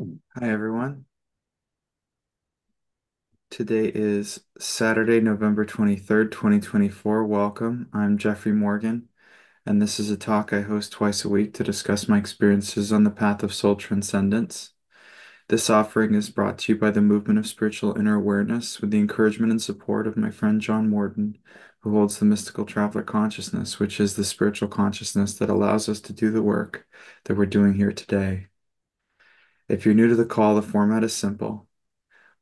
Hi, everyone. Today is Saturday, November 23rd, 2024. Welcome. I'm Jeffrey Morgan, and this is a talk I host twice a week to discuss my experiences on the path of soul transcendence. This offering is brought to you by the Movement of Spiritual Inner Awareness with the encouragement and support of my friend John Morden, who holds the mystical traveler consciousness, which is the spiritual consciousness that allows us to do the work that we're doing here today. If you're new to the call, the format is simple.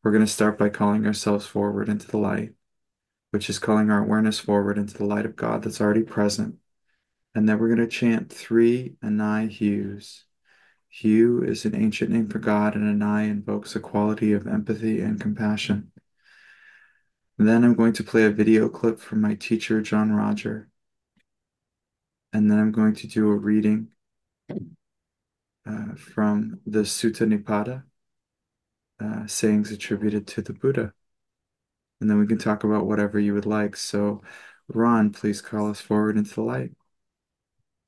We're going to start by calling ourselves forward into the light, which is calling our awareness forward into the light of God that's already present. And then we're going to chant three Anai hues. Hue is an ancient name for God, and Anai invokes a quality of empathy and compassion. Then I'm going to play a video clip from my teacher, John Roger. And then I'm going to do a reading from the Sutta Nipada, sayings attributed to the Buddha. And then we can talk about whatever you would like. So, Ron, please call us forward into the light.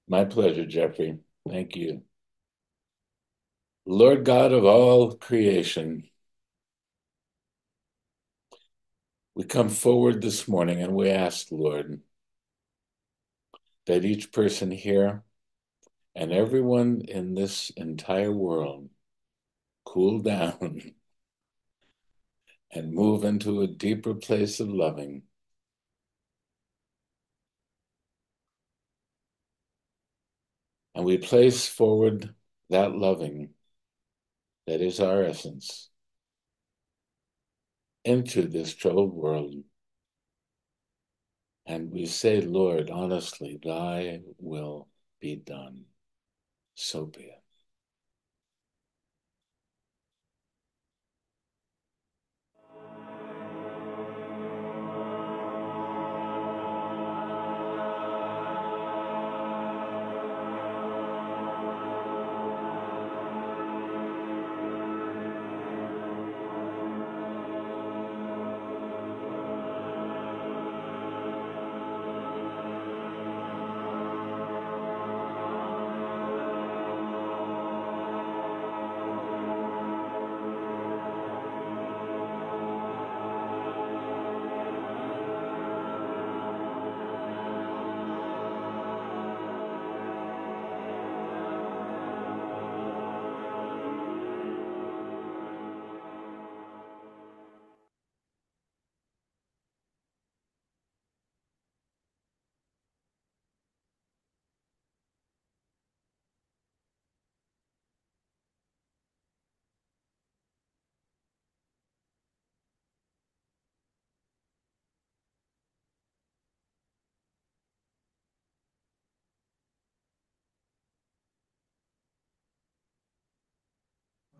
My pleasure, Jeffrey. Thank you. Lord God of all creation, we come forward this morning and we ask, Lord, that each person here and everyone in this entire world cool down and move into a deeper place of loving. And we place forward that loving that is our essence into this troubled world. And we say, Lord, honestly, thy will be done. So be it.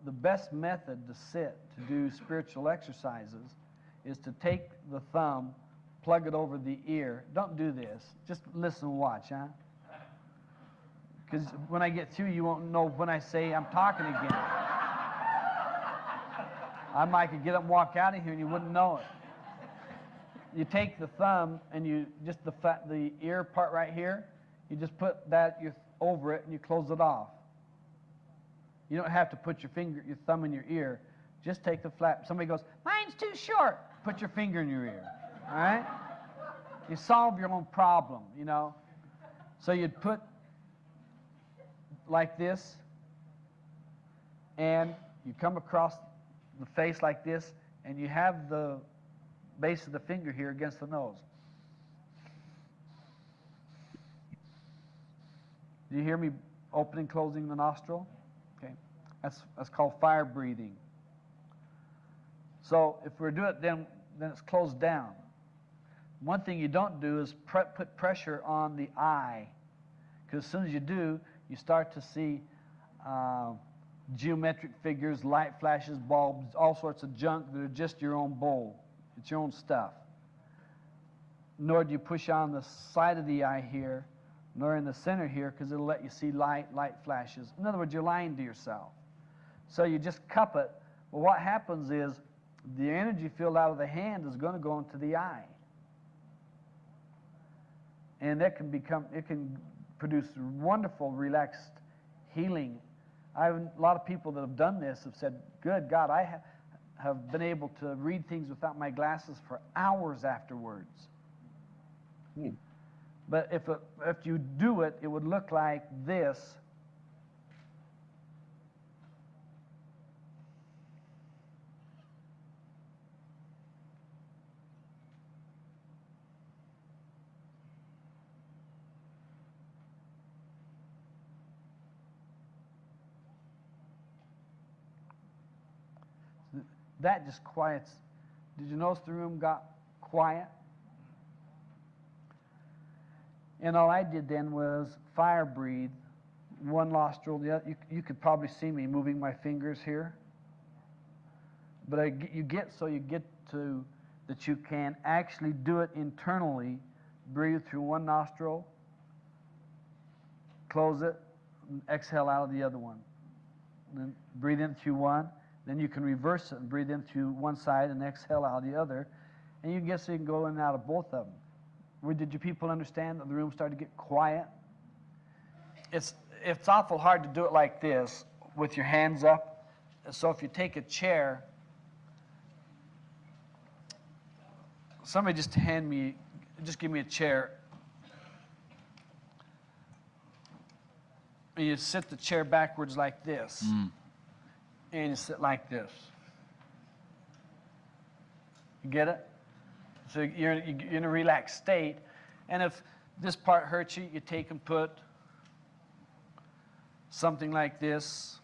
The best method to sit to do spiritual exercises is to take the thumb, plug it over the ear. Don't do this. Just listen and watch, huh? Because when I get through, you won't know when I say I'm talking again. I might could get up and walk out of here and you wouldn't know it. You take the thumb and you just the ear part right here, you just put that over it and you close it off. You don't have to put your thumb in your ear. Just take the flap. Somebody goes, mine's too short. Put your finger in your ear. All right? You solve your own problem, you know. So you'd put like this, and you come across the face like this, and you have the base of the finger here against the nose. Do you hear me opening, closing the nostril? Okay. That's called fire breathing. So if we're doing it, then it's closed down. One thing you don't do is put pressure on the eye, because as soon as you do, you start to see geometric figures, light flashes, bulbs, all sorts of junk that are just your own bowl. It's your own stuff. Nor do you push on the side of the eye here, nor in the center here, because it'll let you see light flashes. In other words, you're lying to yourself. So you just cup it. Well, what happens is the energy field out of the hand is going to go into the eye. And it can produce wonderful, relaxed, healing I have a lot of people that have done this have said, "Good God, have been able to read things without my glasses for hours afterwards." Hmm. But if you do it, it would look like this. That just quiets. Did you notice the room got quiet? And all I did then was fire breathe, one nostril, the other. You could probably see me moving my fingers here. But you get to that you can actually do it internally. Breathe through one nostril, close it, and exhale out of the other one. Then breathe in through one. Then you can reverse it and breathe in through one side and exhale out the other. And you can get so you can go in and out of both of them. Did you people understand that the room started to get quiet? It's awful hard to do it like this with your hands up. So if you take a chair, somebody just give me a chair. And you sit the chair backwards like this. And you sit like this. You get it? So you're in a relaxed state. And if this part hurts you, you take and put something like this.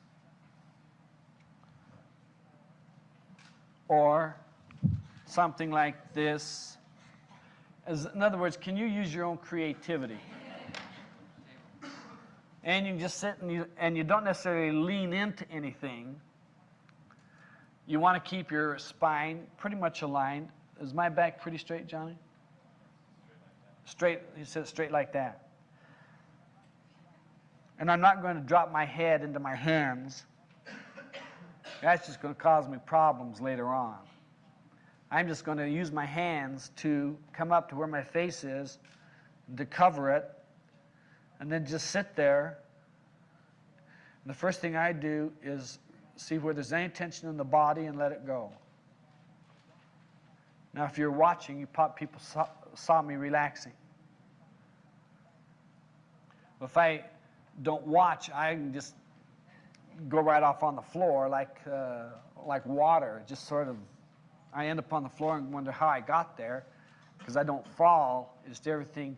Or something like this. In other words, can you use your own creativity? And you can just sit and you don't necessarily lean into anything. You want to keep your spine pretty much aligned. Is my back pretty straight, Johnny? Straight, he said straight like that. And I'm not going to drop my head into my hands. That's just going to cause me problems later on. I'm just going to use my hands to come up to where my face is, to cover it, and then just sit there. And the first thing I do is see where there's any tension in the body and let it go. Now, if you're watching, people saw me relaxing. If I don't watch, I can just go right off on the floor like water. Just sort of, I end up on the floor and wonder how I got there, because I don't fall. It's just everything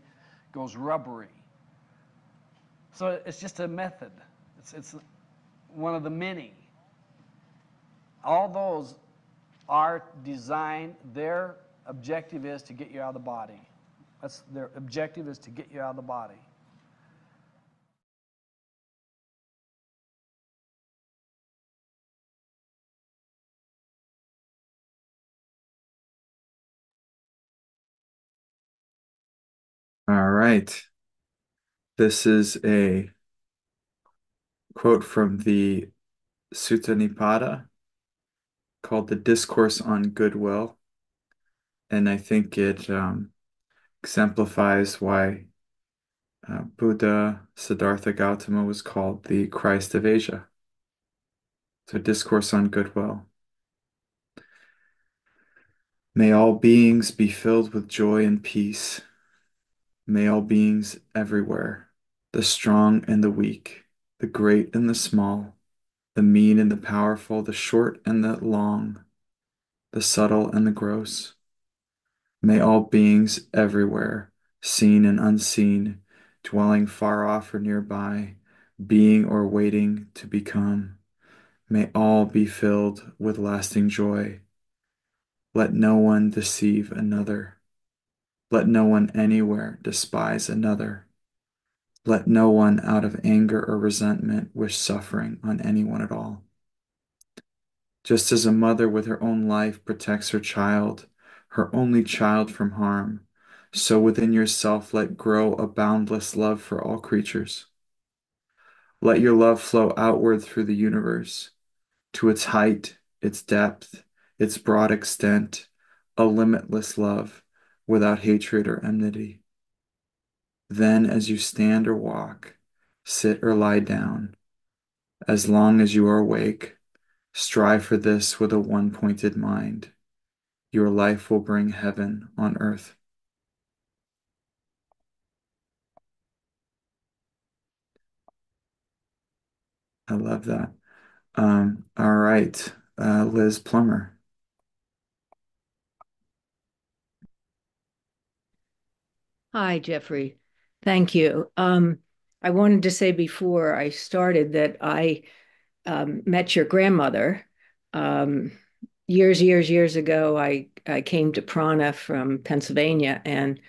goes rubbery. So it's just a method. It's one of the many. All those are designed, their objective is to get you out of the body. Their objective is to get you out of the body. All right. This is a quote from the Sutta Nipata called the Discourse on Goodwill. And I think it exemplifies why Buddha Siddhartha Gautama was called the Christ of Asia. So, Discourse on Goodwill. May all beings be filled with joy and peace. May all beings everywhere, the strong and the weak, the great and the small, the mean and the powerful, the short and the long, the subtle and the gross. May all beings everywhere, seen and unseen, dwelling far off or nearby, being or waiting to become, may all be filled with lasting joy. Let no one deceive another. Let no one anywhere despise another. Let no one out of anger or resentment wish suffering on anyone at all. Just as a mother with her own life protects her child, her only child, from harm, so within yourself let grow a boundless love for all creatures. Let your love flow outward through the universe, to its height, its depth, its broad extent, a limitless love without hatred or enmity. Then, as you stand or walk, sit or lie down, As long as you are awake, strive for this with a one-pointed mind. Your life will bring heaven on earth. I love that. All right, Liz Plummer. Hi, Jeffrey. Thank you. I wanted to say before I started that I met your grandmother um, years ago. I came to Prana from Pennsylvania and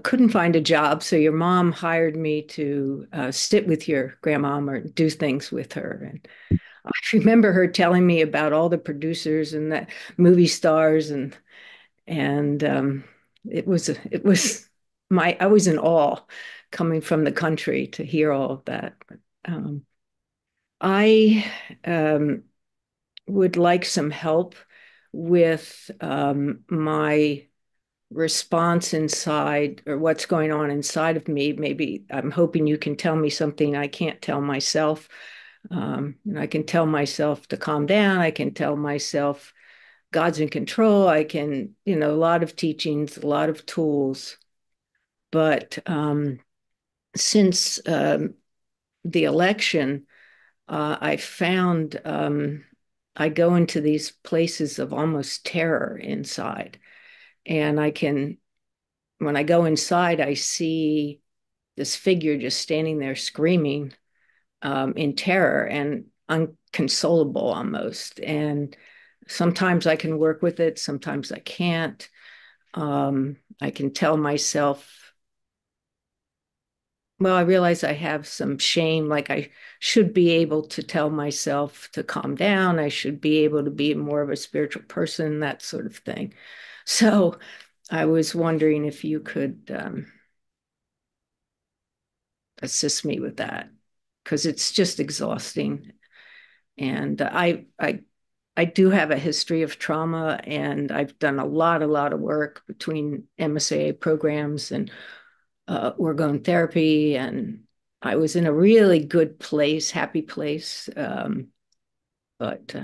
couldn't find a job. So your mom hired me to sit with your grandmom or do things with her. And I remember her telling me about all the producers and the movie stars and it was my I was in awe coming from the country to hear all of that. I would like some help with my response inside or what's going on inside of me. Maybe I'm hoping you can tell me something I can't tell myself. And I can tell myself to calm down. I can tell myself God's in control. I can, a lot of teachings, a lot of tools. But since the election, I found I go into these places of almost terror inside. And when I go inside, I see this figure just standing there screaming in terror and unconsolable almost. And sometimes I can work with it, sometimes I can't. I can tell myself, well, I realize I have some shame, like I should be able to tell myself to calm down. I should be able to be more of a spiritual person, that sort of thing. So I was wondering if you could assist me with that because it's just exhausting. And I do have a history of trauma, and I've done a lot of work between MSAA programs and orgone therapy, and I was in a really good place, happy place. But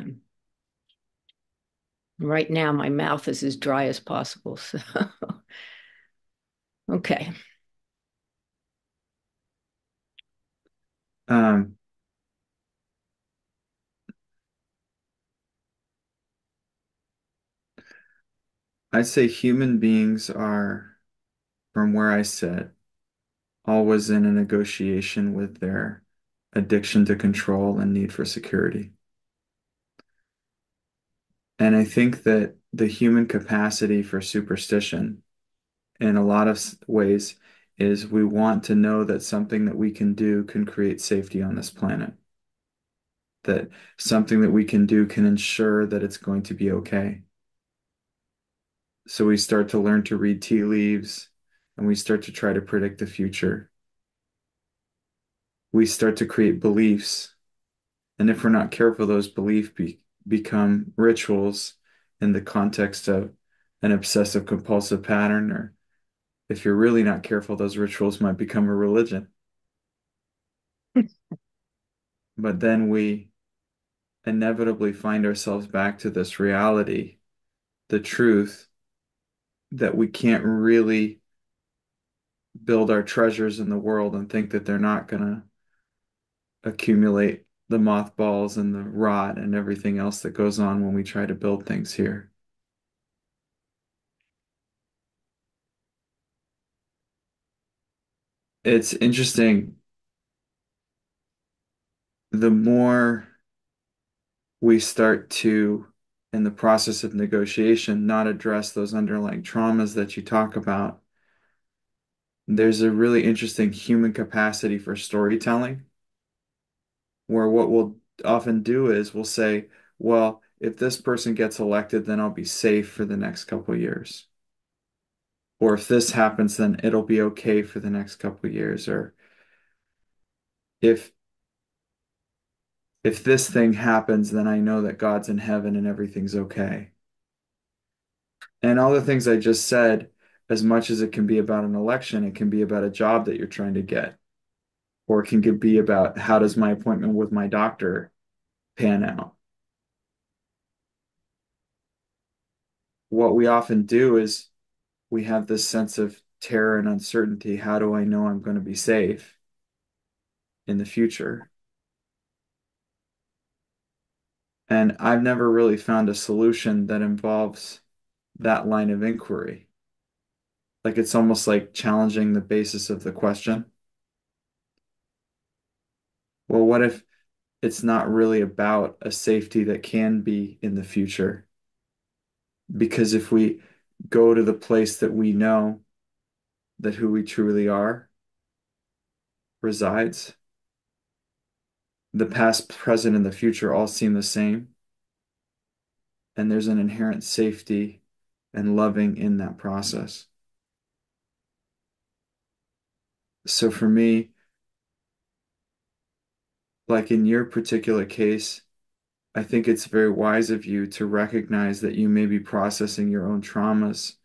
right now, my mouth is as dry as possible. So, okay. Um, I'd say human beings are, from where I sit, always in a negotiation with their addiction to control and need for security. And I think that the human capacity for superstition in a lot of ways is we want to know that something that we can do can create safety on this planet, that something that we can do can ensure that it's going to be okay. So we start to learn to read tea leaves and we start to try to predict the future. We start to create beliefs. And if we're not careful, those become rituals in the context of an obsessive compulsive pattern, or if you're really not careful, those rituals might become a religion. But then we inevitably find ourselves back to this reality, the truth that we can't really build our treasures in the world and think that they're not going to accumulate the mothballs and the rot and everything else that goes on when we try to build things here. It's interesting. The more we start to, in the process of negotiation, not address those underlying traumas that you talk about, there's a really interesting human capacity for storytelling, where what we'll often do is we'll say, well, if this person gets elected, then I'll be safe for the next couple of years. Or if this happens, then it'll be okay for the next couple of years. Or if if this thing happens, then I know that God's in heaven and everything's okay. And all the things I just said, as much as it can be about an election, it can be about a job that you're trying to get, or it can be about how does my appointment with my doctor pan out. What we often do is we have this sense of terror and uncertainty. How do I know I'm going to be safe in the future? And I've never really found a solution that involves that line of inquiry. Like it's almost like challenging the basis of the question. Well, what if it's not really about a safety that can be in the future? Because if we go to the place that we know that who we truly are resides, the past, present, and the future all seem the same, and there's an inherent safety and loving in that process. So for me, like in your particular case, I think it's very wise of you to recognize that you may be processing your own traumas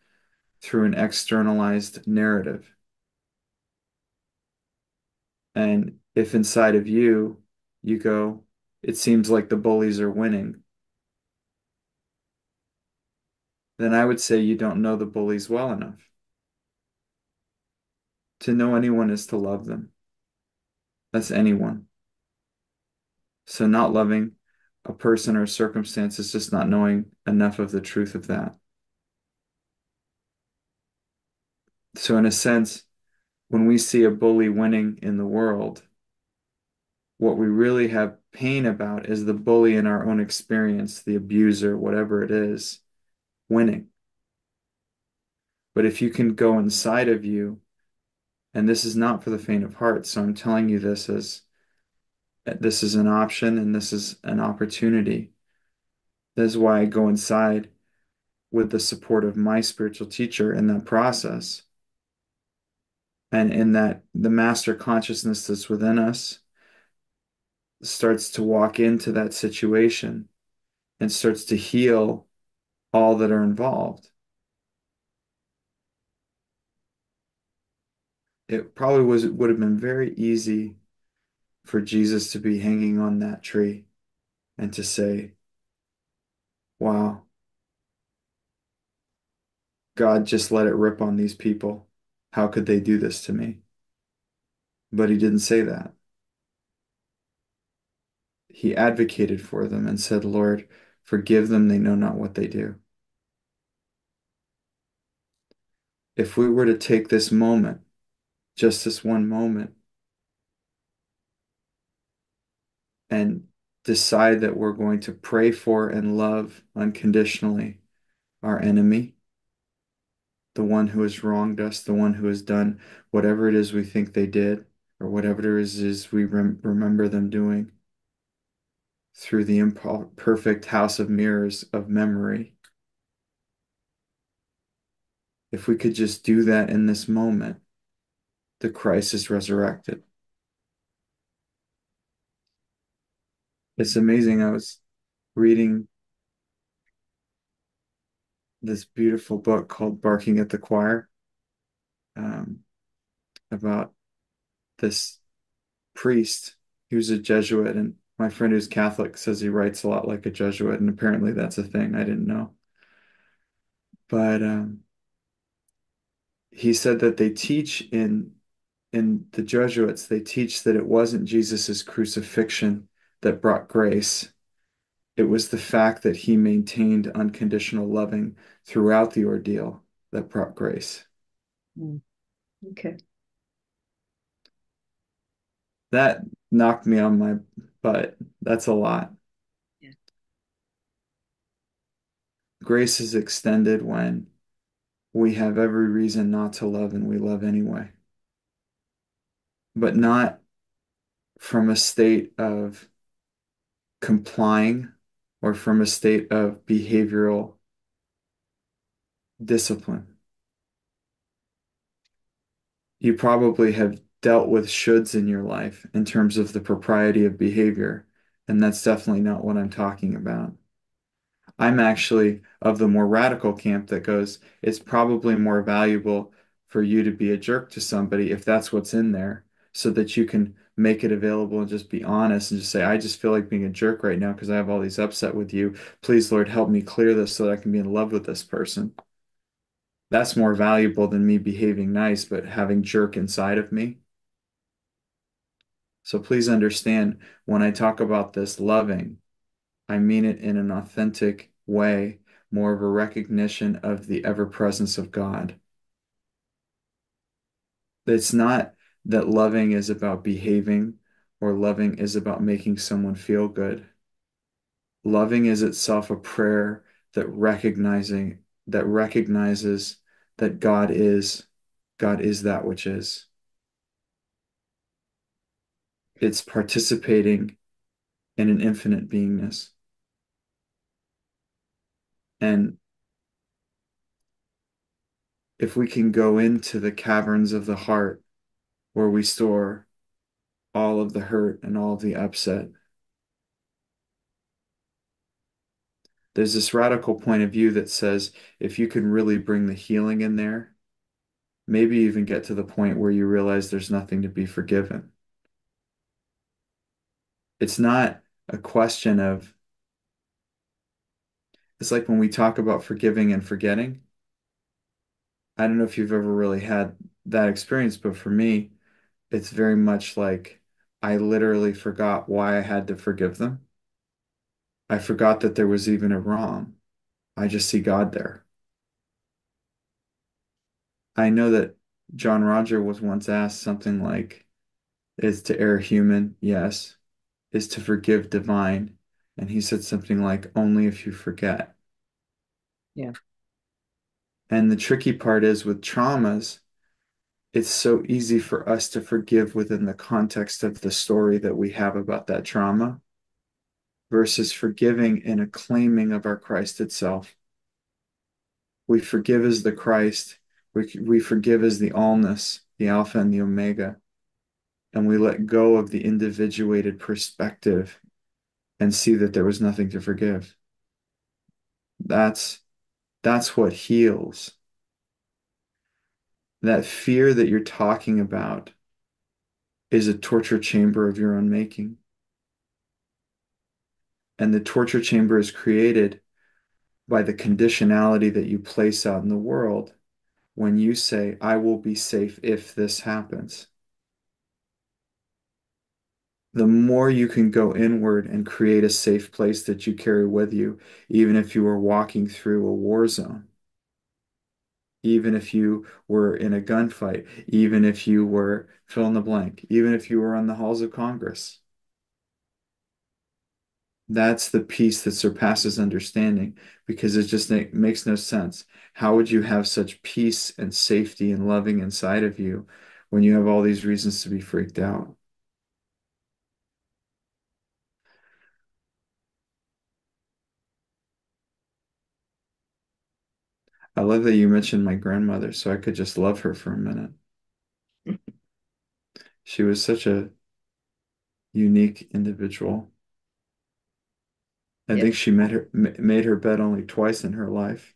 through an externalized narrative. And if inside of you, you go, it seems like the bullies are winning, then I would say you don't know the bullies well enough. To know anyone is to love them. That's anyone. So not loving a person or circumstance is just not knowing enough of the truth of that. So in a sense, when we see a bully winning in the world, what we really have pain about is the bully in our own experience, the abuser, whatever it is, winning. But if you can go inside of you, and this is not for the faint of heart, so I'm telling you this as this is an option and this is an opportunity. This is why I go inside with the support of my spiritual teacher in that process. And in that, the master consciousness that's within us starts to walk into that situation and starts to heal all that are involved. It probably would have been very easy for Jesus to be hanging on that tree and to say, wow, God just let it rip on these people. How could they do this to me? But he didn't say that. He advocated for them and said, Lord, forgive them, they know not what they do. If we were to take this moment, just this one moment, and decide that we're going to pray for and love unconditionally our enemy, the one who has wronged us, the one who has done whatever it is we think they did, or whatever it is we remember them doing through the imperfect house of mirrors of memory. If we could just do that in this moment, the Christ is resurrected. It's amazing. I was reading this beautiful book called Barking at the Choir, um, about this priest. He was a Jesuit, and my friend who's Catholic says he writes a lot like a Jesuit, and apparently that's a thing. I didn't know. But he said that they teach in the Jesuits, they teach that it wasn't Jesus's crucifixion that brought grace. It was the fact that he maintained unconditional loving throughout the ordeal that brought grace. Mm. Okay. That knocked me on my butt. That's a lot. Yeah. Grace is extended when we have every reason not to love and we love anyway, but not from a state of complying or from a state of behavioral discipline. You probably have dealt with shoulds in your life in terms of the propriety of behavior, and that's definitely not what I'm talking about. I'm actually of the more radical camp that goes, it's probably more valuable for you to be a jerk to somebody if that's what's in there, so that you can make it available and just be honest and just say, I just feel like being a jerk right now because I have all these upset with you. Please, Lord, help me clear this so that I can be in love with this person. That's more valuable than me behaving nice, but having jerk inside of me. So please understand when I talk about this loving, I mean it in an authentic way, more of a recognition of the ever presence of God. It's not that loving is about behaving or loving is about making someone feel good. Loving is itself a prayer that recognizes that God is that which is. It's participating in an infinite beingness. And if we can go into the caverns of the heart where we store all of the hurt and all of the upset, there's this radical point of view that says if you can really bring the healing in there, maybe even get to the point where you realize there's nothing to be forgiven. It's not a question of, it's like when we talk about forgiving and forgetting. I don't know if you've ever really had that experience, but for me, it's very much like I literally forgot why I had to forgive them. I forgot that there was even a wrong. I just see God there. I know that John Roger was once asked something like, is to err human? Yes. Is to forgive divine? And he said something like, only if you forget. Yeah. And the tricky part is with traumas, it's so easy for us to forgive within the context of the story that we have about that trauma versus forgiving in a claiming of our Christ itself. We forgive as the Christ, we forgive as the allness, the Alpha and the Omega, and we let go of the individuated perspective and see that there was nothing to forgive. That's that's what heals. That fear that you're talking about is a torture chamber of your own making. And the torture chamber is created by the conditionality that you place out in the world when you say, I will be safe if this happens. The more you can go inward and create a safe place that you carry with you, even if you were walking through a war zone, even if you were in a gunfight, even if you were fill in the blank, even if you were on the halls of Congress. That's the peace that surpasses understanding because it just makes no sense. How would you have such peace and safety and loving inside of you when you have all these reasons to be freaked out? I love that you mentioned my grandmother, so I could just love her for a minute. She was such a unique individual. I Yeah. think she made her bed only twice in her life,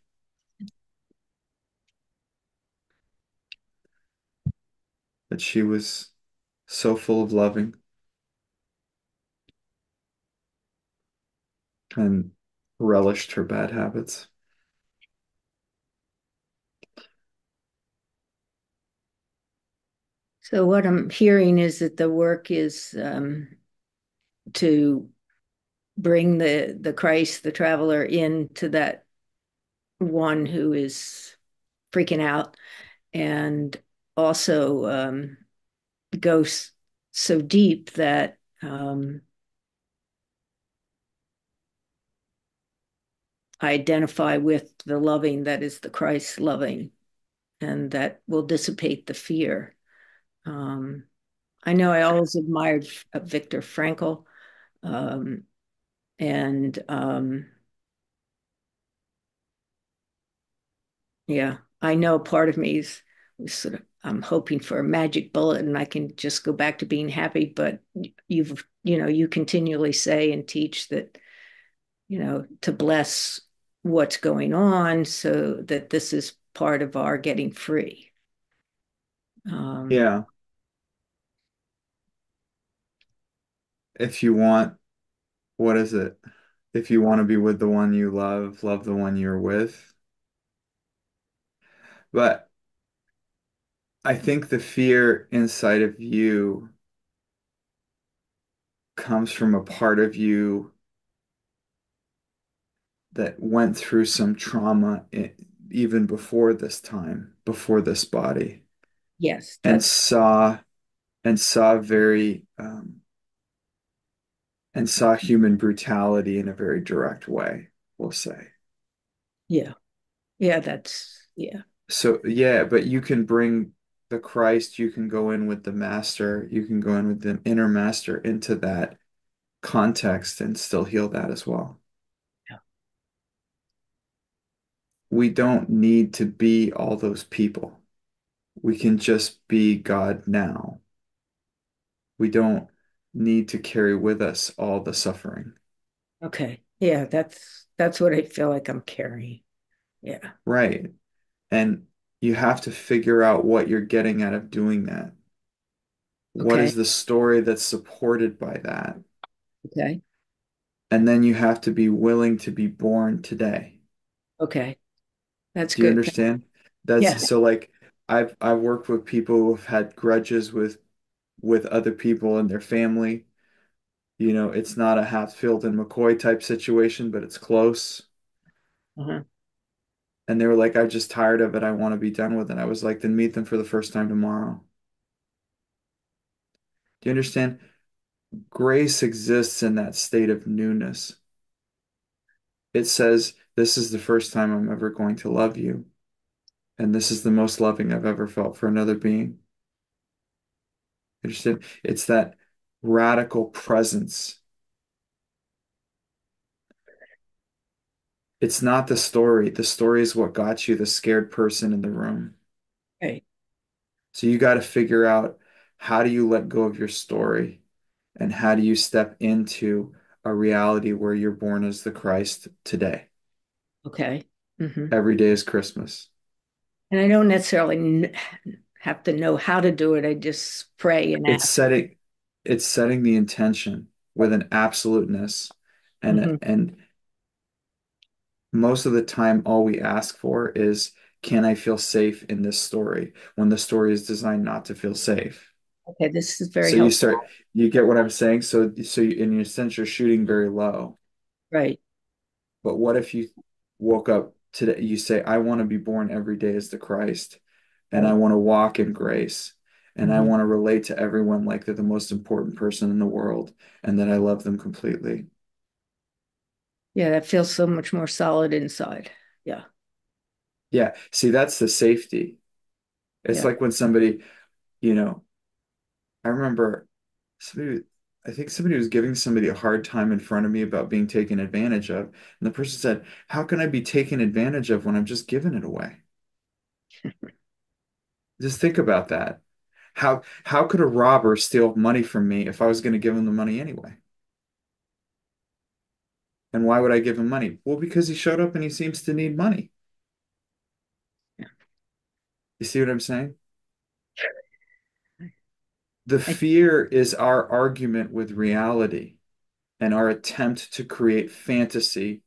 but she was so full of loving and relished her bad habits. So what I'm hearing is that the work is to bring the Christ, the traveler, into that one who is freaking out, and also go so deep that I identify with the loving that is the Christ loving, and that will dissipate the fear. Um, I know I always admired Viktor Frankl, um, and yeah, I know part of me is sort of I'm hoping for a magic bullet and I can just go back to being happy. But you continually say and teach that, to bless what's going on so that this is part of our getting free. Um, Yeah, if you want, what is it? If you want to be with the one you love, love the one you're with. But I think the fear inside of you comes from a part of you that went through some trauma even before this time, before this body, Yes, and that's saw very and saw human brutality in a very direct way, we'll say. yeah. Yeah, that's yeah. So yeah, but you can bring the Christ, you can go in with the master, you can go in with the inner master into that context and still heal that as well. Yeah. We don't need to be all those people. We can just be God now. We don't need to carry with us all the suffering. Okay. Yeah, that's what I feel like I'm carrying. Yeah. Right. And you have to figure out what you're getting out of doing that. What Okay. is the story that's supported by that? Okay. And then you have to be willing to be born today. Okay. That's Do you good. understand? Yeah. That's so like I've worked with people who've had grudges with other people in their family. You know, it's not a Hatfield and McCoy type situation, but it's close. Uh-huh. And they were like, I'm just tired of it. I want to be done with it. I was like, then meet them for the first time tomorrow. Do you understand? Grace exists in that state of newness. It says, this is the first time I'm ever going to love you. And this is the most loving I've ever felt for another being. Understand? It's that radical presence. It's not the story. The story is what got you the scared person in the room. Right. So you got to figure out, how do you let go of your story and how do you step into a reality where you're born as the Christ today? Okay. Every day is Christmas. And I don't necessarily have to know how to do it. I just pray and It's ask. setting it's setting the intention with an absoluteness, and Hmm. most of the time all we ask for is, can I feel safe in this story, when the story is designed not to feel safe. Okay, this is very So you helpful. start, you get what I'm saying? So you, in your sense, you're shooting very low. Right. But what if you woke up today, you say, I want to be born every day as the Christ, and I Right. want to walk in grace, and I Hmm. want to relate to everyone like they're the most important person in the world, and that I love them completely. Yeah, that feels so much more solid inside. Yeah. Yeah, see, that's the safety. It's Yeah. like when somebody, you know, I remember somebody, I think somebody was giving somebody a hard time in front of me about being taken advantage of. And the person said, how can I be taken advantage of when I'm just giving it away? Just think about that. How could a robber steal money from me if I was going to give him the money anyway? And why would I give him money? Well, because he showed up and he seems to need money. You see what I'm saying? The I, fear is our argument with reality and our attempt to create fantasy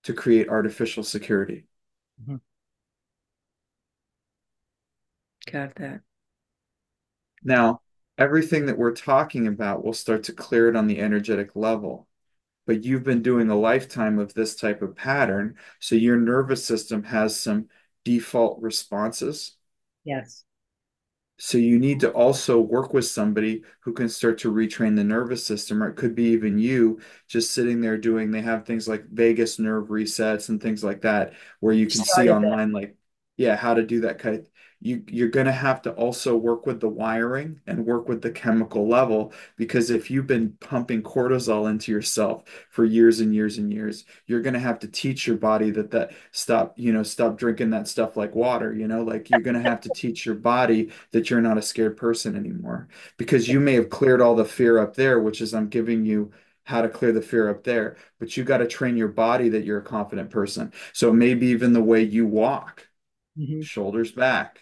to create artificial security. Mhm. Got that. Now, everything that we're talking about will start to clear it on the energetic level. But you've been doing a lifetime of this type of pattern, so your nervous system has some default responses. Yes. So you need to also work with somebody who can start to retrain the nervous system, or it could be even you just sitting there doing, they have things like vagus nerve resets and things like that, where you can see Started that. online, like, yeah, how to do that kind of, you're going to have to also work with the wiring and work with the chemical level, because if you've been pumping cortisol into yourself for years and years and years, you're going to have to teach your body that stop, stop drinking that stuff like water, like you're going to have to teach your body that you're not a scared person anymore, because you may have cleared all the fear up there, which is, I'm giving you how to clear the fear up there, but you got to train your body that you're a confident person. So maybe even the way you walk, Hmm. shoulders back,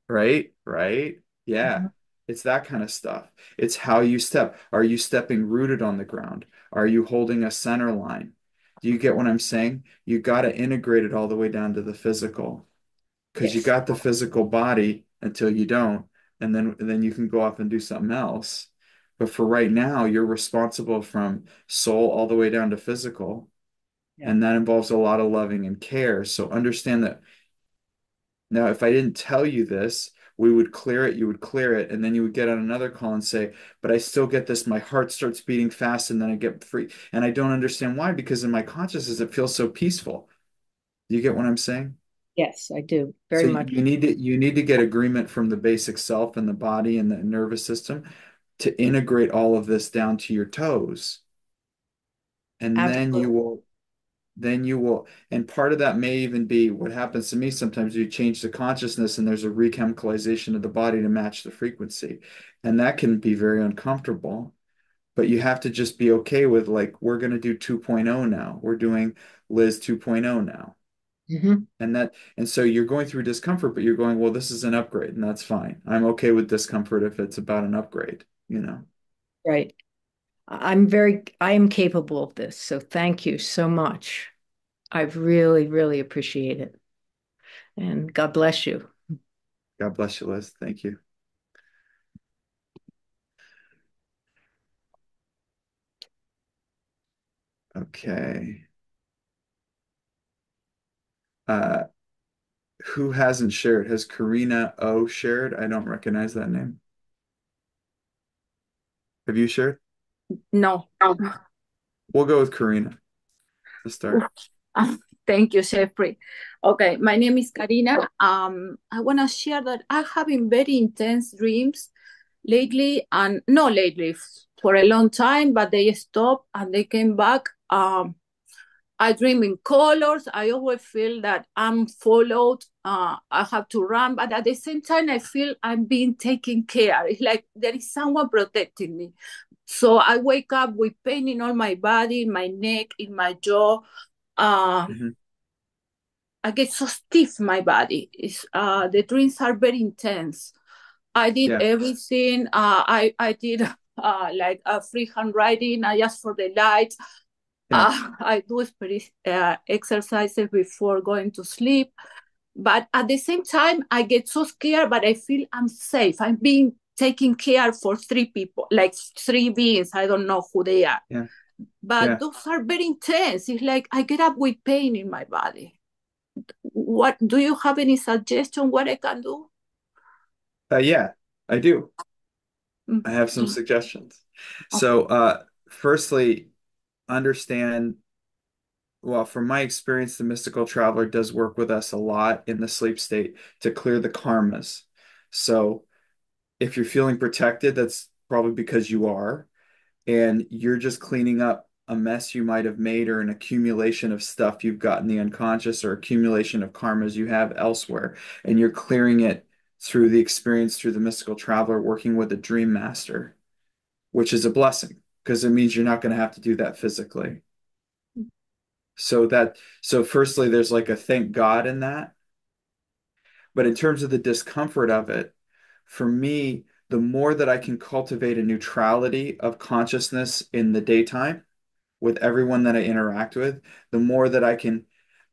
right? Right? Yeah. Hmm. It's that kind of stuff. It's how you step. Are you stepping rooted on the ground? Are you holding a center line? Do you get what I'm saying? You got to integrate it all the way down to the physical because you Yes. got the physical body until you don't, and then you can go off and do something else. But for right now, you're responsible from soul all the way down to physical, Yeah. and that involves a lot of loving and care. So understand that now, if I didn't tell you this, we would clear it, you would clear it, and then you would get on another call and say, but I still get this. My heart starts beating fast, and then I get free. And I don't understand why, because in my consciousness, it feels so peaceful. You get what I'm saying? Yes, I do. Very So much. you need to get agreement from the basic self and the body and the nervous system to integrate all of this down to your toes. And Absolutely. then you will, and part of that may even be what happens to me sometimes. You change the consciousness and there's a rechemicalization of the body to match the frequency. And that can be very uncomfortable, but you have to just be okay with, like, we're going to do 2.0 now. We're doing Liz 2.0 now. Hmm. And so you're going through discomfort, but you're going, well, this is an upgrade, and that's fine. I'm okay with discomfort if it's about an upgrade. Right. I am capable of this. So thank you so much. I really, really appreciate it. And God bless you. God bless you, Liz. Thank you. Okay. Uh, who hasn't shared? Has Karina O shared? I don't recognize that name. Have you shared? No. We'll go with Karina to Oof. start. Thank you, Jeffrey. Okay, my name is Karina. I want to share that I have been very intense dreams lately, and not lately, for a long time, but they stopped and they came back. I dream in colors. I always feel that I'm followed. I have to run, but at the same time, I feel I'm being taken care. It's like there is someone protecting me. So I wake up with pain in all my body, in my neck, in my jaw. Uh, Hmm. I get so stiff my body. The dreams are very intense. I did Yeah, everything. I did like a free handwriting. I asked for the light. yeah, I do exercises before going to sleep. But at the same time, I get so scared, but I feel I'm safe. I'm being taken care for three people, like three beings. I don't know who they are. yeah, But yeah. those are very intense. It's like I get up with pain in my body. What do you have any suggestion what I can do? Yeah, I do. Mm. I have some suggestions. So, firstly, understand. Well, from my experience, the mystical traveler does work with us a lot in the sleep state to clear the karmas. So if you're feeling protected, that's probably because you are, and you're just cleaning up a mess you might have made or an accumulation of stuff you've got in the unconscious or accumulation of karmas you have elsewhere, and you're clearing it through the experience through the mystical traveler working with a dream master, which is a blessing because it means you're not going to have to do that physically. So firstly, there's like a thank God in that. But in terms of the discomfort of it, for me, the more that I can cultivate a neutrality of consciousness in the daytime with everyone that I interact with, the more that I can,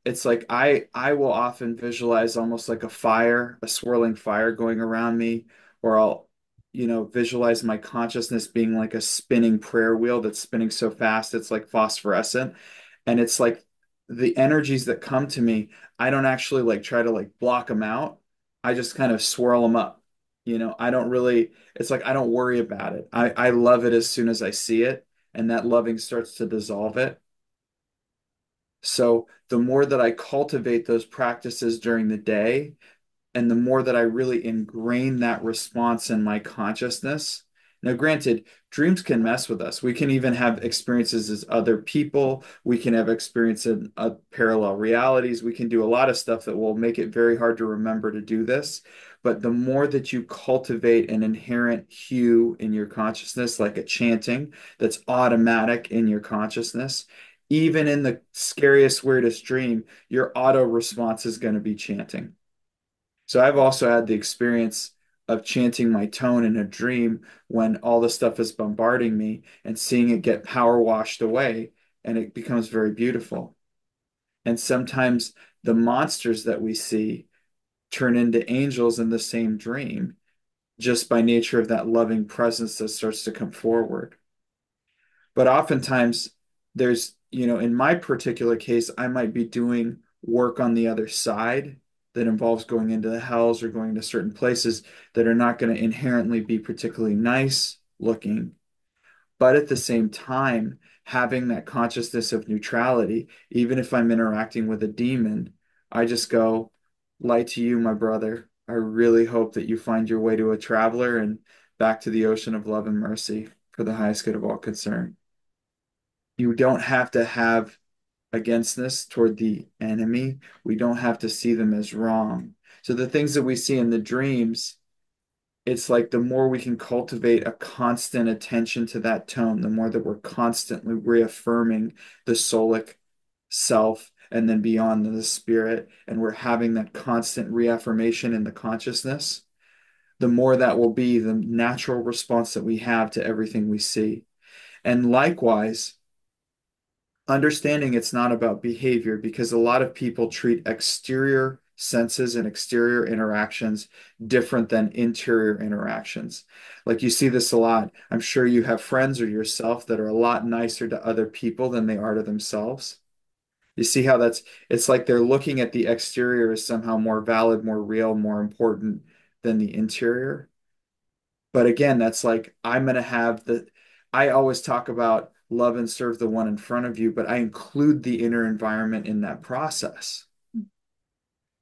it's like I will often visualize almost like a fire, a swirling fire going around me, or I'll, visualize my consciousness being like a spinning prayer wheel that's spinning so fast it's like phosphorescent. And it's like the energies that come to me, I don't actually like try to like block them out. I just kind of swirl them up. I don't really, it's like I don't worry about it. I love it as soon as I see it, and that loving starts to dissolve it. So the more that I cultivate those practices during the day, and the more that I really ingrain that response in my consciousness. Now, granted, dreams can mess with us. We can even have experiences as other people. We can have experience in parallel realities. We can do a lot of stuff that will make it very hard to remember to do this. But the more that you cultivate an inherent hue in your consciousness, like a chanting that's automatic in your consciousness, even in the scariest, weirdest dream, your auto response is going to be chanting. So I've also had the experience of chanting my tone in a dream when all the stuff is bombarding me and seeing it get power washed away, and it becomes very beautiful. And sometimes the monsters that we see turn into angels in the same dream just by nature of that loving presence that starts to come forward. But oftentimes, in my particular case, I might be doing work on the other side that involves going into the hells or going to certain places that are not going to inherently be particularly nice looking. But at the same time, having that consciousness of neutrality, even if I'm interacting with a demon, I just go, light to you, my brother. I really hope that you find your way to a traveler and back to the ocean of love and mercy for the highest good of all concerned. You don't have to have againstness toward the enemy. We don't have to see them as wrong. So the things that we see in the dreams, it's like the more we can cultivate a constant attention to that tone, the more that we're constantly reaffirming the soulic self and then beyond the spirit, and we're having that constant reaffirmation in the consciousness, the more that will be the natural response that we have to everything we see. And likewise, understanding it's not about behavior because a lot of people treat exterior senses and exterior interactions different than interior interactions. Like you see this a lot. I'm sure you have friends or yourself that are a lot nicer to other people than they are to themselves. You see how it's like they're looking at the exterior as somehow more valid, more real, more important than the interior. But again, that's like I always talk about love and serve the one in front of you, but I include the inner environment in that process.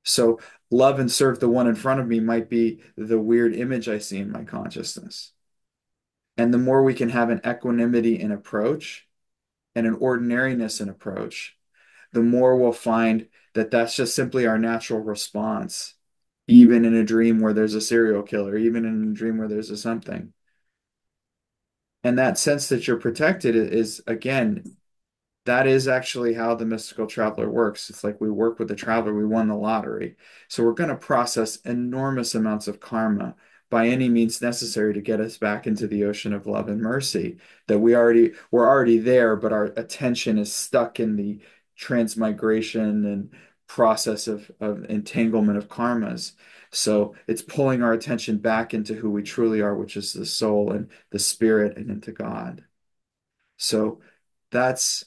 So love and serve the one in front of me might be the weird image I see in my consciousness. And the more we can have an equanimity in approach and an ordinariness in approach, the more we'll find that that's just simply our natural response, even in a dream where there's a serial killer, even in a dream where there's a something. And that sense that you're protected is, again, that is actually how the mystical traveler works. It's like we work with the traveler, we won the lottery. So we're going to process enormous amounts of karma by any means necessary to get us back into the ocean of love and mercy that we're already there, but our attention is stuck in the transmigration and process of entanglement of karmas. So it's pulling our attention back into who we truly are, which is the soul and the spirit and into God. So that's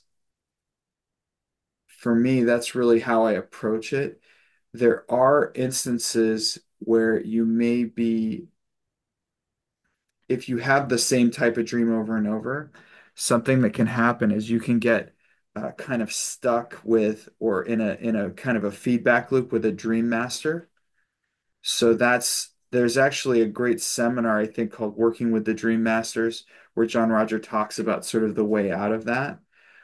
for me, that's really how I approach it. There are instances where you may be, if you have the same type of dream over and over, something that can happen is you can get kind of stuck with or in a kind of a feedback loop with a dream master. So there's actually a great seminar I think called Working with the Dream Masters where John Roger talks about sort of the way out of that.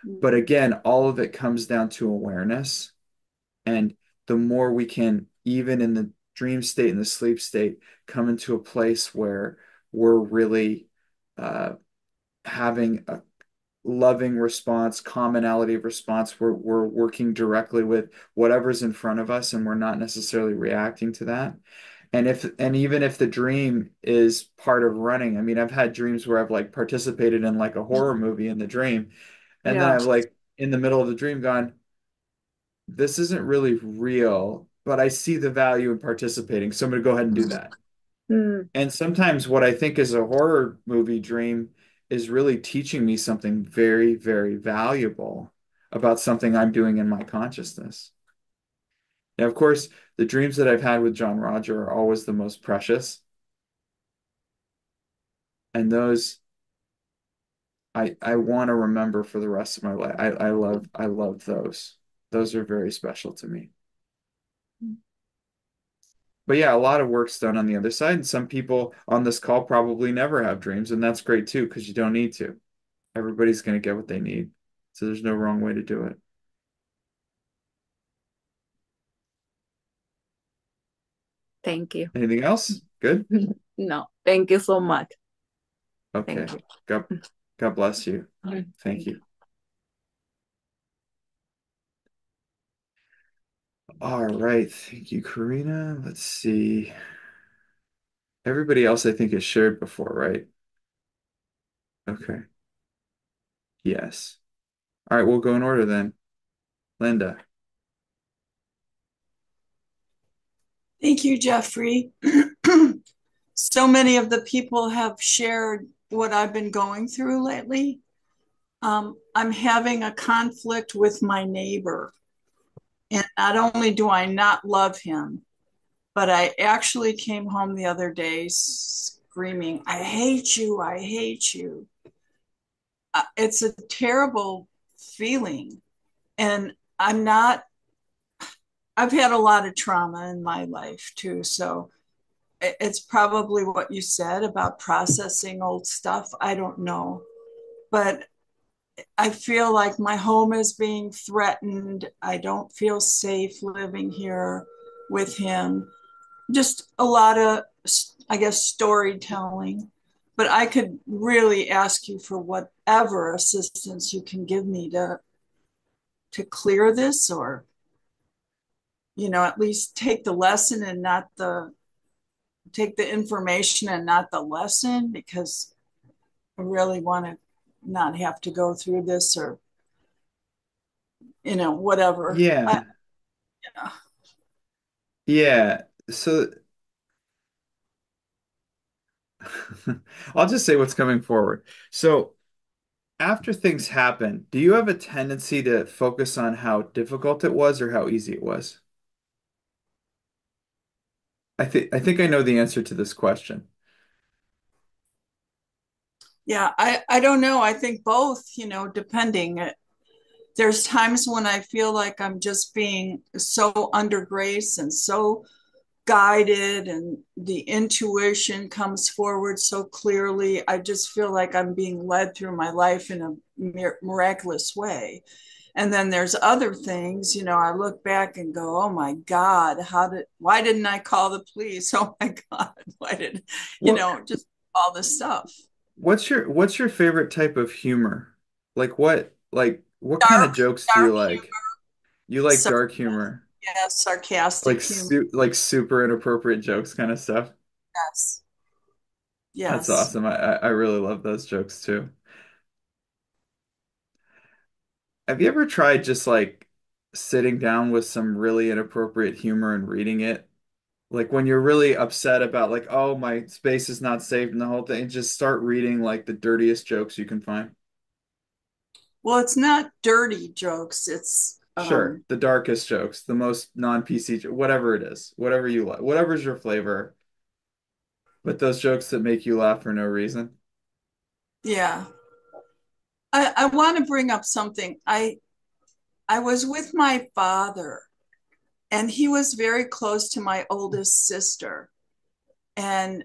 But again, all of it comes down to awareness. And the more we can, even in the dream state and the sleep state, come into a place where we're really uh, having a loving response, commonality of response, we're working directly with whatever's in front of us and we're not necessarily reacting to that. And even if the dream is part of running, I mean, I've had dreams where I've like participated in like a horror movie in the dream, and then Yeah. I've like in the middle of the dream gone, this isn't really real, but I see the value in participating. So I'm going to go ahead and do that. Mm. And sometimes what I think is a horror movie dream is really teaching me something very, very valuable about something I'm doing in my consciousness. Now, of course, the dreams that I've had with John Roger are always the most precious. And those I want to remember for the rest of my life. I love those. Those are very special to me. But yeah, a lot of work's done on the other side, and some people on this call probably never have dreams, and that's great too, because you don't need to. Everybody's going to get what they need. So there's no wrong way to do it. Thank you. Anything else? Good? No, thank you so much. Okay. Thank you. God, God bless you. Thank Thank you. All right. Thank you, Karina. Let's see. Everybody else, I think, has shared before, right? Okay. Yes. All right, we'll go in order then. Linda. Thank you, Jeffrey. So many of the people have shared what I've been going through lately. I'm having a conflict with my neighbor. And not only do I not love him, but I actually came home the other day screaming, I hate you, I hate you. It's a terrible feeling. And I've had a lot of trauma in my life too. So it's probably what you said about processing old stuff. I don't know. But I feel like my home is being threatened. I don't feel safe living here with him. Just a lot of, I guess, storytelling. But I could really ask you for whatever assistance you can give me to clear this, or at least take the lesson and not the take the information and not the lesson, because I really want to not have to go through this, or whatever. Yeah. Yeah. Yeah. So I'll just say what's coming forward. So after things happen, do you have a tendency to focus on how difficult it was or how easy it was? I think I know the answer to this question. Yeah, I don't know. I think both, depending. There's times when I feel like I'm just being so under grace and so guided, and the intuition comes forward so clearly. I just feel like I'm being led through my life in a miraculous way. And then there's other things, I look back and go, oh my God, why didn't I call the police? Oh my God, why did, What just all this stuff. what's your favorite type of humor? What kind of Dark, jokes do you dark like? You like humor, dark humor, sarcastic humor. like super inappropriate jokes kind of stuff. Yes. That's Yes. awesome. I really love those jokes too. Have you ever tried just like sitting down with some really inappropriate humor and reading it? Like when you're really upset about like, oh, my space is not safe and the whole thing, just start reading like the dirtiest jokes you can find. Well, it's not dirty jokes. It's Sure, the darkest jokes, the most non-PC, whatever it is, whatever you like, whatever's your flavor, but those jokes that make you laugh for no reason. yeah. I want to bring up something. I was with my father, and he was very close to my oldest sister. And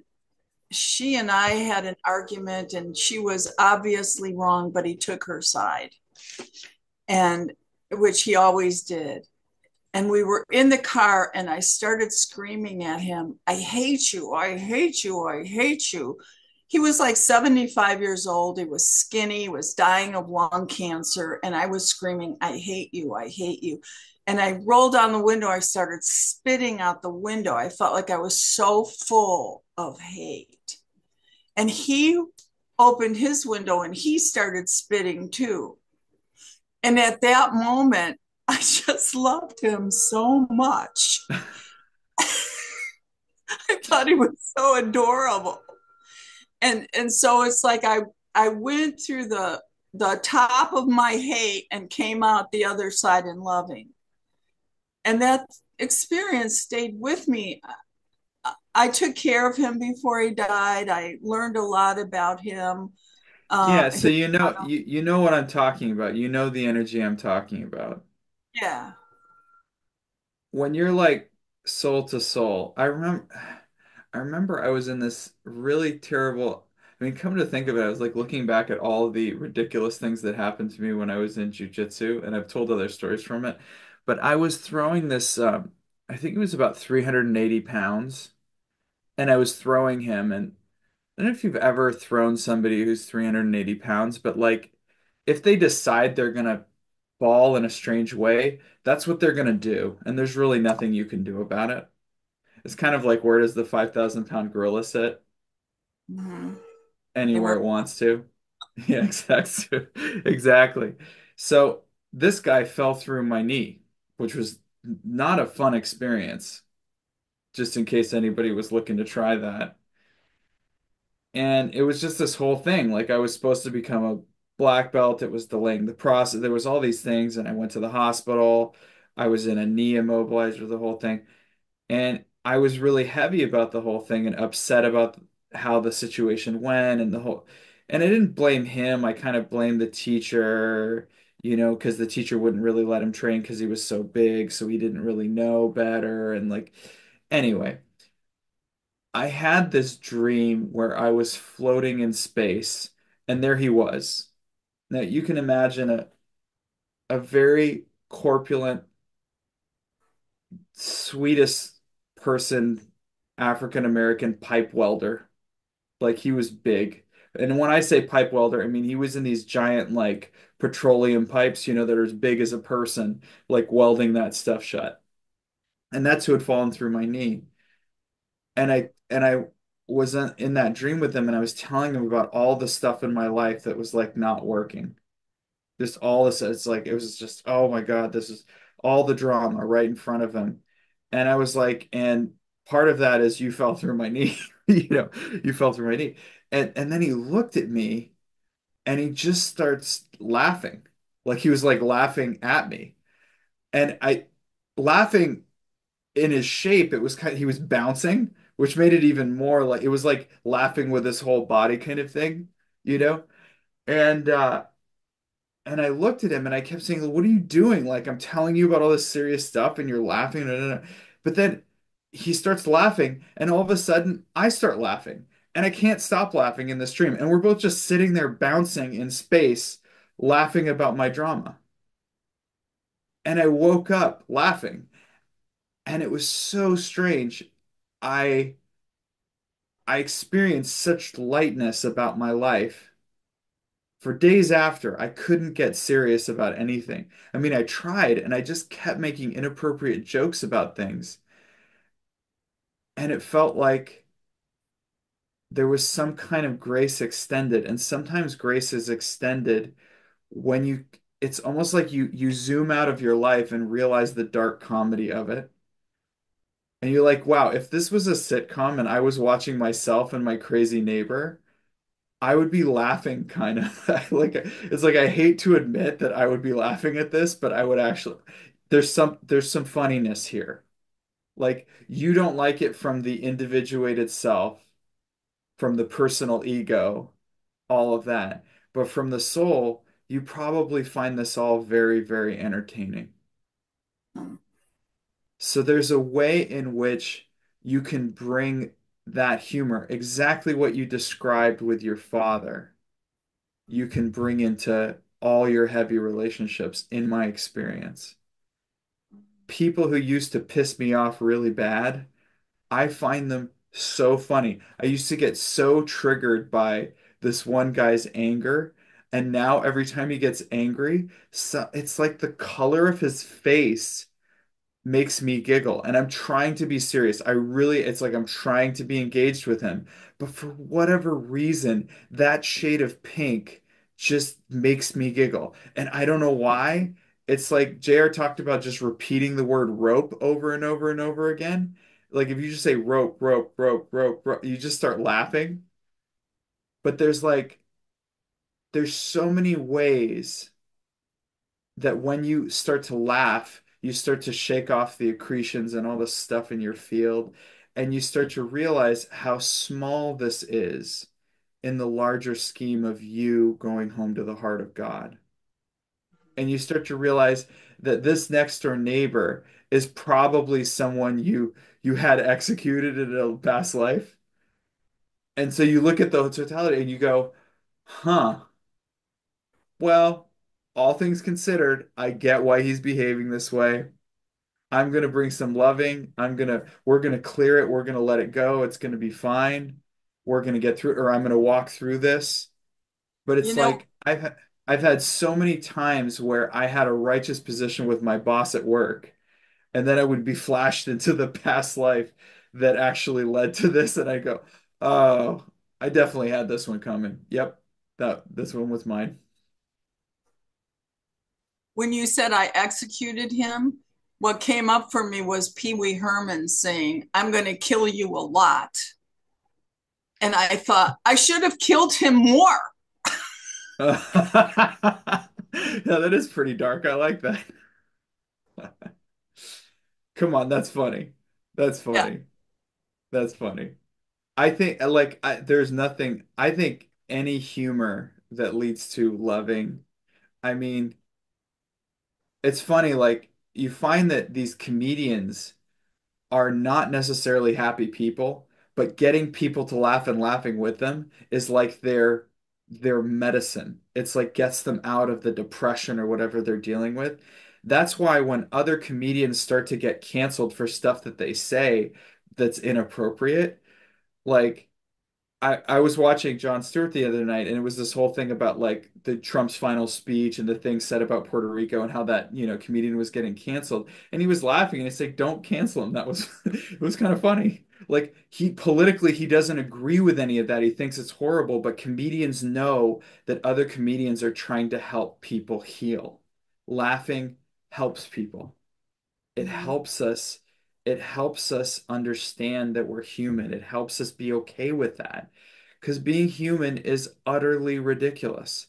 she and I had an argument, and she was obviously wrong, but he took her side, and which he always did. And we were in the car, and I started screaming at him, I hate you, I hate you, I hate you. He was like 75 years old. He was skinny, he was dying of lung cancer. And I was screaming, I hate you, I hate you. And I rolled down the window. I started spitting out the window. I felt like I was so full of hate. And he opened his window and he started spitting too. And at that moment, I just loved him so much. I thought he was so adorable. And so it's like I went through the top of my hate and came out the other side in loving. And that experience stayed with me. I took care of him before he died. I learned a lot about him. Yeah, so His, you know what I'm talking about. You know the energy I'm talking about. yeah, When you're like soul to soul, I remember I was in this really terrible, I mean, come to think of it, I was like looking back at all the ridiculous things that happened to me when I was in jujitsu, and I've told other stories from it. But I was throwing this, I think it was about 380 pounds, and I was throwing him. And I don't know if you've ever thrown somebody who's 380 pounds, but like if they decide they're gonna ball in a strange way, that's what they're gonna do. And there's really nothing you can do about it. It's kind of like where does the 5,000 pound gorilla sit? Mm-hmm. Anywhere it wants to. Yeah, exactly. Exactly. So this guy fell through my knee, which was not a fun experience, just in case anybody was looking to try that. And it was just this whole thing. Like I was supposed to become a black belt. It was delaying the process. There was all these things, and I went to the hospital. I was in a knee immobilizer, the whole thing. And I was really heavy about the whole thing and upset about how the situation went and the whole. And I didn't blame him. I kind of blamed the teacher, because the teacher wouldn't really let him train because he was so big, so he didn't really know better. And like, anyway, I had this dream where I was floating in space, and there he was. Now you can imagine a very corpulent, sweetest person, African American pipe welder. Like he was big. And when I say pipe welder, I mean he was in these giant like petroleum pipes, that are as big as a person, like welding that stuff shut. And that's who had fallen through my knee. And I was in that dream with him, and I was telling him about all the stuff in my life that was like not working. Just all this, it's like it was just, oh my God, this is all the drama right in front of him. And I was like, and part of that is you fell through my knee, you fell through my knee. And then he looked at me and he just starts laughing. Like he was like laughing at me. And I laughing in his shape, it was kind of, he was bouncing, which made it even more like it was like laughing with his whole body kind of thing, you know? And and I looked at him and I kept saying, "What are you doing? Like I'm telling you about all this serious stuff and you're laughing." No, no, no. But then he starts laughing and all of a sudden I start laughing. And I can't stop laughing in this dream. And we're both just sitting there bouncing in space, laughing about my drama. And I woke up laughing. And it was so strange. I I experienced such lightness about my life. For days after, I couldn't get serious about anything. I mean, I tried and I just kept making inappropriate jokes about things. And it felt like there was some kind of grace extended. And sometimes grace is extended when it's almost like you zoom out of your life and realize the dark comedy of it. And you're like, wow, if this was a sitcom and I was watching myself and my crazy neighbor, I would be laughing kind of like it's like I hate to admit that I would be laughing at this, but I would actually there's some funniness here. Like you don't like it from the individuated self, from the personal ego, all of that. But from the soul, you probably find this all very, very entertaining. So there's a way in which you can bring that humor, exactly what you described with your father you can bring into all your heavy relationships, in my experience. People who used to piss me off really bad, I find them so funny. I used to get so triggered by this one guy's anger, and now every time he gets angry, so it's like the color of his face makes me giggle. And I'm trying to be serious. It's like I'm trying to be engaged with him. But for whatever reason, that shade of pink just makes me giggle. And I don't know why. It's like JR talked about just repeating the word rope over and over and over again. Like if you just say rope, rope, rope, rope, rope, you just start laughing. But there's so many ways that when you start to laugh, you start to shake off the accretions and all the stuff in your field, and you start to realize how small this is in the larger scheme of you going home to the heart of God. And you start to realize that this next door neighbor is probably someone you had executed in a past life. And so you look at the totality and you go, huh, well, all things considered, I get why he's behaving this way. I'm gonna bring some loving. We're gonna clear it. We're gonna let it go. It's gonna be fine. We're gonna get through, or I'm gonna walk through this. But You it's know, like I've had so many times where I had a righteous position with my boss at work, and then I would be flashed into the past life that actually led to this, and I go, oh, I definitely had this one coming. Yep, this one was mine. When you said I executed him, what came up for me was Pee Wee Herman saying, "I'm going to kill you a lot." And I thought, I should have killed him more. Yeah, that is pretty dark. I like that. Come on, that's funny. That's Yeah. funny. That's funny. I think there's nothing. I think any humor that leads to loving. I mean, it's funny. Like you find that these comedians are not necessarily happy people, but getting people to laugh and laughing with them is like their medicine. It's like gets them out of the depression or whatever they're dealing with. That's why when other comedians start to get canceled for stuff that they say that's inappropriate, like I was watching Jon Stewart the other night, and it was this whole thing about like the Trump's final speech and the things said about Puerto Rico and how that, comedian was getting canceled. And he was laughing and he's like, don't cancel him. That was it was kind of funny. Like he politically he doesn't agree with any of that. He thinks it's horrible, but comedians know that other comedians are trying to help people heal. Laughing helps people. It Mm-hmm. helps us it helps us understand that we're human. It helps us be okay with that. Because being human is utterly ridiculous.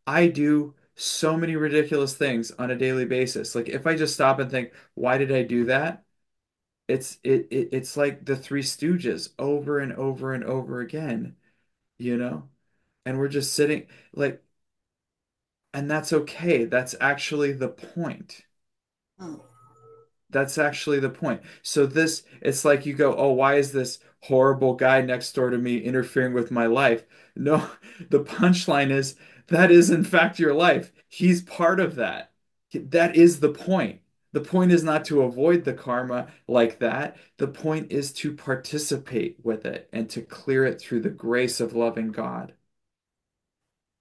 I do so many ridiculous things on a daily basis. Like if I just stop and think, why did I do that? It's like the Three Stooges over and over and over again, you know? And we're just sitting like, and that's okay. That's actually the point. That's actually the point. So it's like you go, oh, why is this horrible guy next door to me interfering with my life? No, the punchline is that is in fact your life. He's part of that. That is the point. The point is not to avoid the karma like that. The point is to participate with it and to clear it through the grace of loving God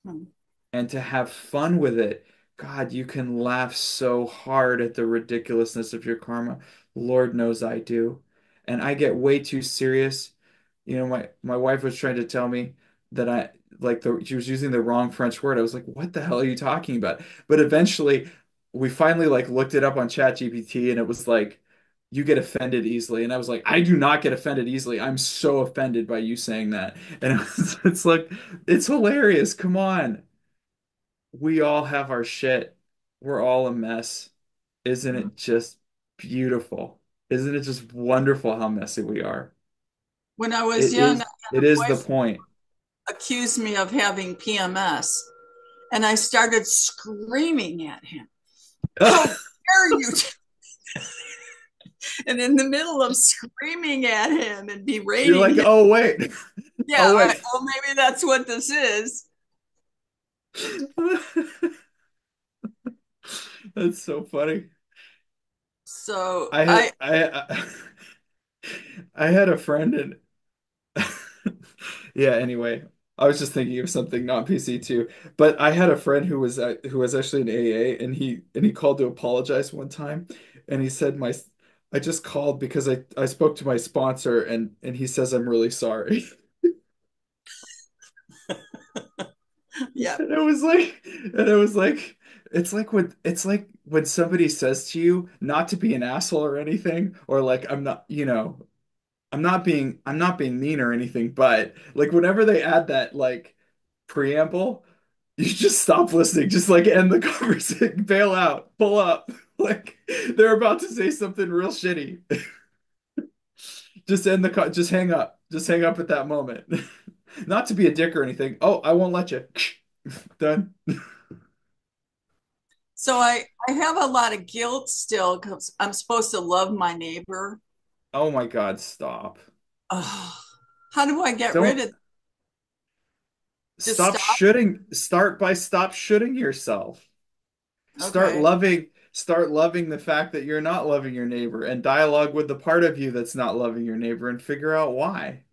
Mm-hmm. and to have fun with it. God, you can laugh so hard at the ridiculousness of your karma. Lord knows I do. And I get way too serious. My wife was trying to tell me that she was using the wrong French word. I was like, what the hell are you talking about? But eventually we finally like looked it up on ChatGPT and it was like, you get offended easily. And I was like, I do not get offended easily. I'm so offended by you saying that. And it's like, it's hilarious. Come on. We all have our shit. We're all a mess. Isn't it just beautiful? Isn't it just wonderful how messy we are? When I was It young, is it is my the boyfriend point. accused me of having PMS, and I started screaming at him, "How dare you!" And in the middle of screaming at him and You're berating like, him, oh wait. yeah, Oh wait. well, maybe that's what this is. That's so funny. So I had I had a friend and yeah, anyway, I was just thinking of something not PC too. But I had a friend who was actually in AA and he called to apologize one time and he said my I just called because I spoke to my sponsor and he says I'm really sorry. yeah. And it was like it's like when somebody says to you not to be an asshole or anything or like I'm not, I'm not being mean or anything, but like whenever they add that like preamble, you just stop listening, just like end the conversation, bail out, pull up. Like they're about to say something real shitty. Just hang up. Just hang up at that moment. Not to be a dick or anything. Oh, I won't let you. Done. So I have a lot of guilt still because I'm supposed to love my neighbor. Oh my God, stop. Oh, how do I get rid Don't of? Just stop stop. shooting. Stop shooting yourself. Okay. Start loving the fact that you're not loving your neighbor and dialogue with the part of you that's not loving your neighbor and figure out why.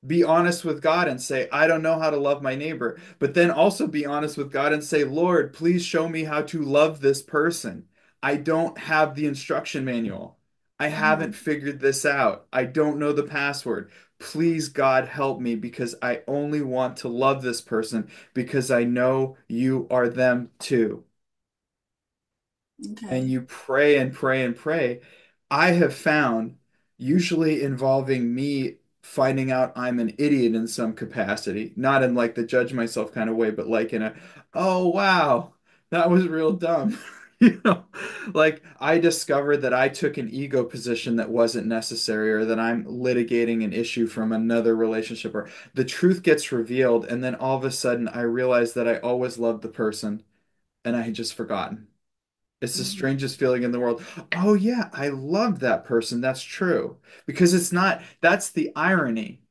Be honest with God and say, I don't know how to love my neighbor. But then also be honest with God and say, Lord, please show me how to love this person. I don't have the instruction manual. I haven't figured this out. I don't know the password. Please, God, help me because I only want to love this person because I know you are them too. And Okay. you pray and pray and pray. I have found, usually involving me finding out I'm an idiot in some capacity, not in like the judge myself kind of way, but like in a, oh wow, that was real dumb. You know, like I discovered that I took an ego position that wasn't necessary, or that I'm litigating an issue from another relationship, or the truth gets revealed, and then all of a sudden I realize that I always loved the person and I had just forgotten. It's the Mhm. strangest feeling in the world. Oh yeah, I love that person. That's true. Because it's not, that's the irony.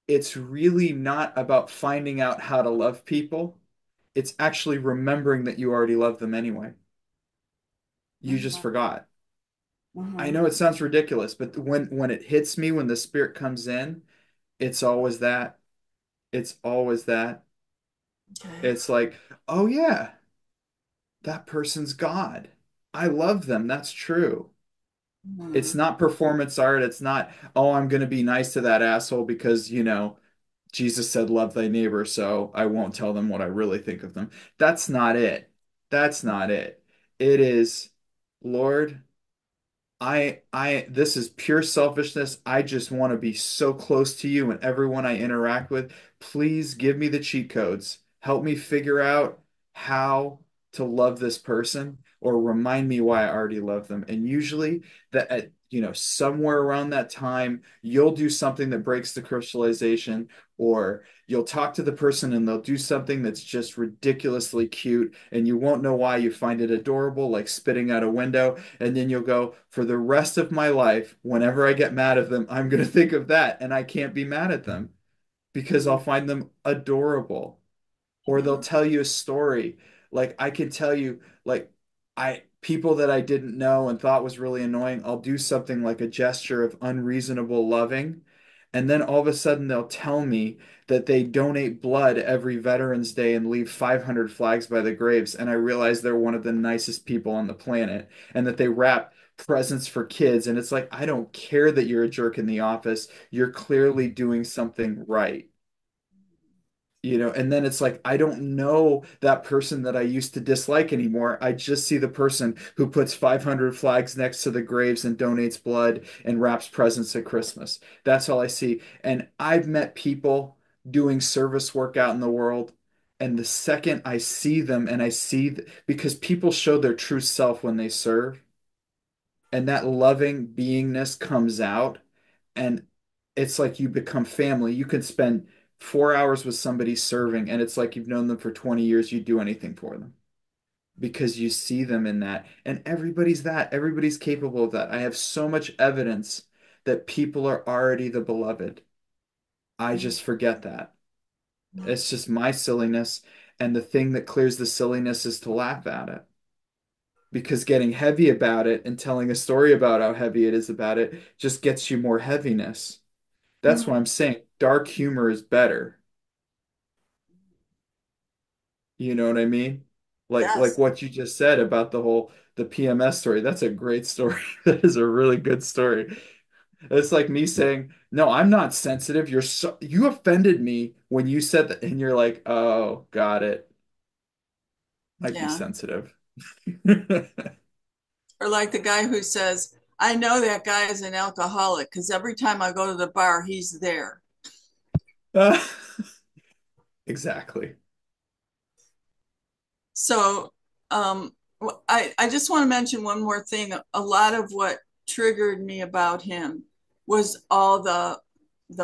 It's really not about finding out how to love people. It's actually remembering that you already love them anyway. You just Mhm. forgot. I Mhm. know it sounds ridiculous, but when it hits me, when the spirit comes in, it's always that. It's always that. Okay. It's like, oh yeah, that person's God. I love them. That's true. It's Mhm. not performance art. It's not, oh, I'm going to be nice to that asshole because, Jesus said, love thy neighbor, so I won't tell them what I really think of them. That's not it. That's not it. It is, Lord, this is pure selfishness. I just want to be so close to you and everyone I interact with. Please give me the cheat codes. Help me figure out how to love this person or remind me why I already love them. And usually that at, somewhere around that time, you'll do something that breaks the crystallization, or you'll talk to the person and they'll do something that's just ridiculously cute and you won't know why. You find it adorable, like spitting out a window, and then you'll go, for the rest of my life, whenever I get mad at them, I'm going to think of that and I can't be mad at them because I'll Mhm. find them adorable. Or they'll Mhm. tell you a story. Like I can tell you, like I people that I didn't know and thought was really annoying, I'll do something like a gesture of unreasonable loving. And then all of a sudden they'll tell me that they donate blood every Veterans Day and leave 500 flags by the graves. And I realize they're one of the nicest people on the planet and that they wrap presents for kids. And it's like, I don't care that you're a jerk in the office. You're clearly doing something right. And then it's like I don't know that person that I used to dislike anymore. I just see the person who puts 500 flags next to the graves and donates blood and wraps presents at Christmas. That's all I see. And I've met people doing service work out in the world, and the second I see them and because people show their true self when they serve, and that loving beingness comes out, and it's like you become family. You could spend 4 hours with somebody serving, and it's like you've known them for 20 years. You'd do anything for them because you see them in that. And everybody's that. Everybody's capable of that. I have so much evidence that people are already the beloved. I just forget that. Mhm. It's just my silliness. And the thing that clears the silliness is to laugh at it. Because getting heavy about it and telling a story about how heavy it is about it just gets you more heaviness. That's why Mhm. I'm saying dark humor is better. You know what I mean? Like Yes. what you just said about the PMS story. That's a great story. That is a really good story. It's like me saying, "No, I'm not sensitive. You offended me when you said that," and you're like, "Oh, got it. I'd be Yeah. sensitive." Or like the guy who says, I know that guy is an alcoholic because every time I go to the bar, he's there. Exactly. So I just want to mention one more thing. A lot of what triggered me about him was all the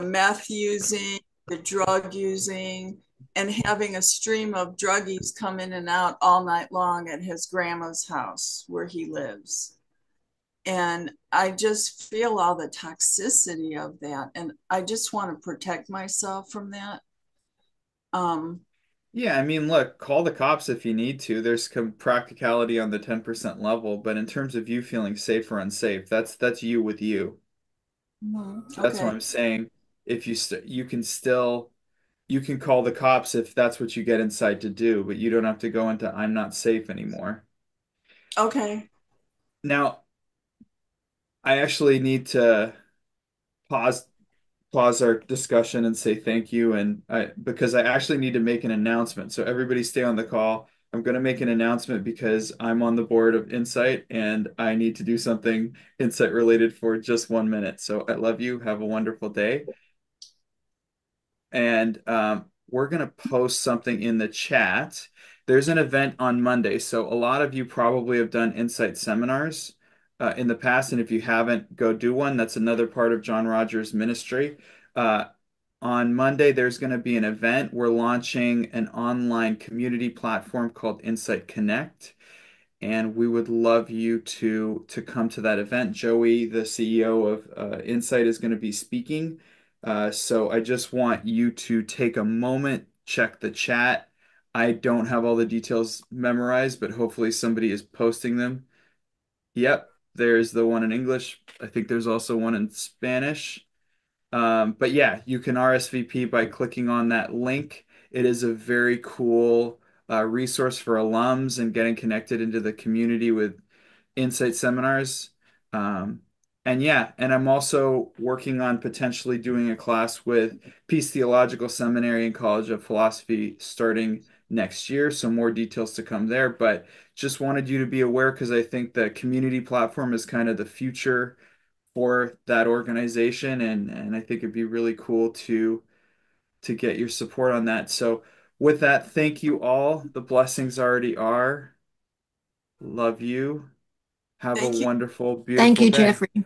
meth using, the drug using, and having a stream of druggies come in and out all night long at his grandma's house where he lives. And I just feel all the toxicity of that. And I just want to protect myself from that. Um, Yeah, I mean, look, call the cops if you need to. There's practicality on the 10% level, but in terms of you feeling safe or unsafe, that's you with you. That's what okay. I'm saying. If you can still you can call the cops if that's what you get inside to do, but you don't have to go into I'm not safe anymore. Okay. Now, I actually need to pause pause our discussion and say thank you, and because I actually need to make an announcement. So everybody stay on the call. I'm going to make an announcement because I'm on the board of Insight and I need to do something Insight related for just 1 minute. So I love you. Have a wonderful day. And we're going to post something in the chat. There's an event on Monday. So a lot of you probably have done Insight seminars in the past. And if you haven't, go do one. That's another part of John Rogers' ministry. Uh, on Monday, there's going to be an event. We're launching an online community platform called Insight Connect, and we would love you to come to that event. Joey, the CEO of Insight, is going to be speaking. So I just want you to take a moment, check the chat. I don't have all the details memorized, but hopefully somebody is posting them. Yep, there's the one in English. I think there's also one in Spanish. But yeah, you can RSVP by clicking on that link. It is a very cool resource for alums and getting connected into the community with Insight seminars. Um, and yeah, and I'm also working on potentially doing a class with Peace Theological Seminary and College of Philosophy starting next year. So more details to come there, but just wanted you to be aware because I think the community platform is kind of the future for that organization, and I think it'd be really cool to get your support on that. So with that, thank you all. The blessings already are. Love you. Have a Thank you. wonderful, Thank beautiful you, day. Jeffrey.